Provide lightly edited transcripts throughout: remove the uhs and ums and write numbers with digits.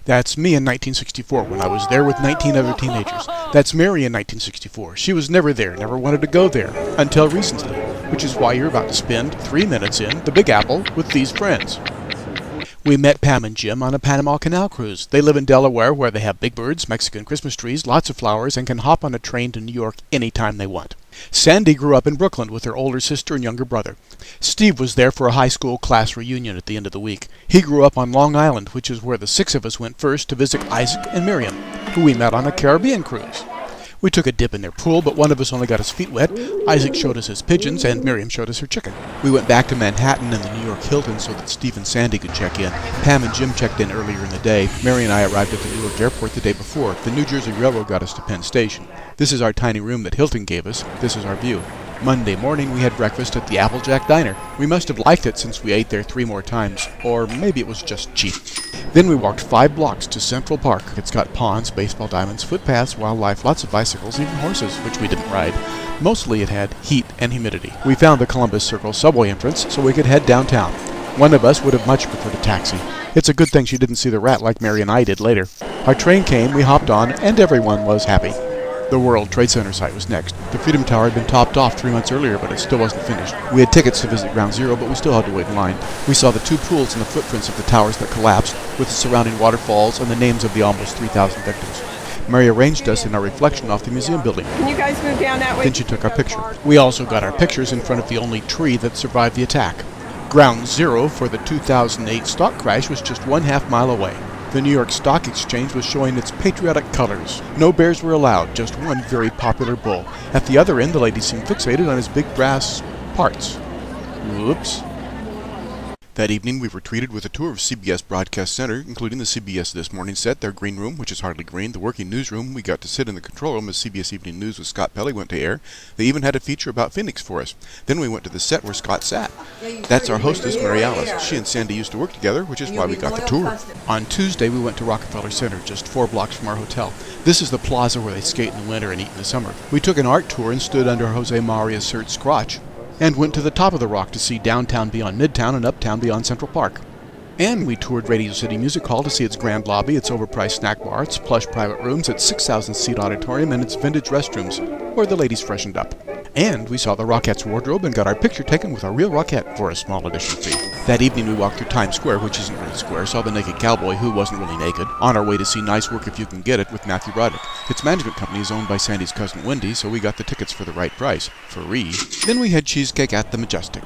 That's me in 1964 when I was there with 19 other teenagers. That's Mary in 1964. She was never there, never wanted to go there, until recently, which is why you're about to spend 3 minutes in the Big Apple with these friends. We met Pam and Jim on a Panama Canal cruise. They live in Delaware where they have big birds, Mexican Christmas trees, lots of flowers, and can hop on a train to New York anytime they want. Sandy grew up in Brooklyn with her older sister and younger brother. Steve was there for a high school class reunion at the end of the week. He grew up on Long Island, which is where the 6 of us went first to visit Isaac and Miriam, who we met on a Caribbean cruise. We took a dip in their pool, but one of us only got his feet wet. Isaac showed us his pigeons, and Miriam showed us her chicken. We went back to Manhattan and the New York Hilton so that Steve and Sandy could check in. Pam and Jim checked in earlier in the day. Mary and I arrived at the New York airport the day before. The New Jersey Railroad got us to Penn Station. This is our tiny room that Hilton gave us. This is our view. Monday morning, we had breakfast at the Applejack Diner. We must have liked it since we ate there 3 more times, or maybe it was just cheap. Then we walked 5 blocks to Central Park. It's got ponds, baseball diamonds, footpaths, wildlife, lots of bicycles, even horses, which we didn't ride. Mostly it had heat and humidity. We found the Columbus Circle subway entrance so we could head downtown. One of us would have much preferred a taxi. It's a good thing she didn't see the rat like Mary and I did later. Our train came, we hopped on, and everyone was happy. The World Trade Center site was next. The Freedom Tower had been topped off 3 months earlier, but it still wasn't finished. We had tickets to visit Ground Zero, but we still had to wait in line. We saw the 2 pools and the footprints of the towers that collapsed, with the surrounding waterfalls and the names of the almost 3,000 victims. Mary arranged us in our reflection off the museum building. Can you guys move down that way? Then she took our picture. We also got our pictures in front of the only tree that survived the attack. Ground Zero for the 2008 stock crash was just 1/2 mile away. The New York Stock Exchange was showing its patriotic colors. No bears were allowed, just one very popular bull. At the other end, the lady seemed fixated on his big brass parts. Whoops. That evening, we were treated with a tour of CBS Broadcast Center, including the CBS This Morning set, their green room, which is hardly green, the working newsroom. We got to sit in the control room as CBS Evening News with Scott Pelley went to air. They even had a feature about Phoenix for us. Then we went to the set where Scott sat. That's our hostess, Mary Alice. She and Sandy used to work together, which is why we got the tour. On Tuesday, we went to Rockefeller Center, just 4 blocks from our hotel. This is the plaza where they skate in the winter and eat in the summer. We took an art tour and stood under Jose Maria's Surt Scotch, and went to the top of the rock to see downtown beyond Midtown and uptown beyond Central Park. And we toured Radio City Music Hall to see its grand lobby, its overpriced snack bar, its plush private rooms, its 6,000-seat auditorium, and its vintage restrooms, where the ladies freshened up. And we saw the Rockettes' wardrobe and got our picture taken with a real Rockette for a small addition fee. That evening we walked through Times Square, which isn't really square, saw the Naked Cowboy, who wasn't really naked, on our way to see Nice Work If You Can Get It with Matthew Broderick. Its management company is owned by Sandy's cousin Wendy, so we got the tickets for the right price, free. Then we had cheesecake at the Majestic.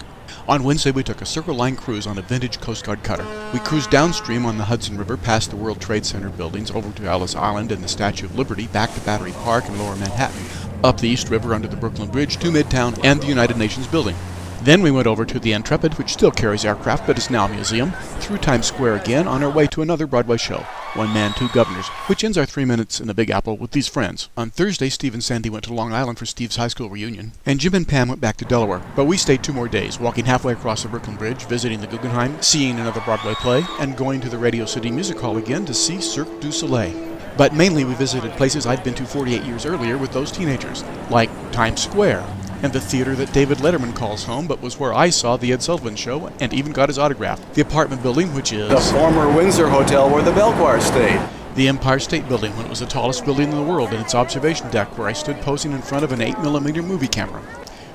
On Wednesday, we took a Circle Line cruise on a vintage Coast Guard cutter. We cruised downstream on the Hudson River past the World Trade Center buildings over to Ellis Island and the Statue of Liberty, back to Battery Park and Lower Manhattan, up the East River under the Brooklyn Bridge to Midtown and the United Nations building. Then we went over to the Intrepid, which still carries aircraft but is now a museum, through Times Square again on our way to another Broadway show, One Man, Two Governors, which ends our 3 minutes in the Big Apple with these friends. On Thursday, Steve and Sandy went to Long Island for Steve's high school reunion, and Jim and Pam went back to Delaware. But we stayed 2 more days, walking halfway across the Brooklyn Bridge, visiting the Guggenheim, seeing another Broadway play, and going to the Radio City Music Hall again to see Cirque du Soleil. But mainly we visited places I'd been to 48 years earlier with those teenagers, like Times Square, and the theater that David Letterman calls home, but was where I saw the Ed Sullivan Show and even got his autograph. The apartment building, which is the former Windsor Hotel where the Belvoir stayed. The Empire State Building, when it was the tallest building in the world, and its observation deck where I stood posing in front of an 8mm movie camera.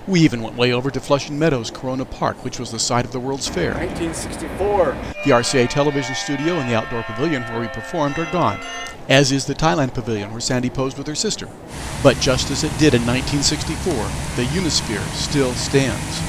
We even went way over to Flushing Meadows, Corona Park, which was the site of the World's Fair. 1964. The RCA television studio and the outdoor pavilion where we performed are gone, as is the Thailand pavilion where Sandy posed with her sister. But just as it did in 1964, the Unisphere still stands.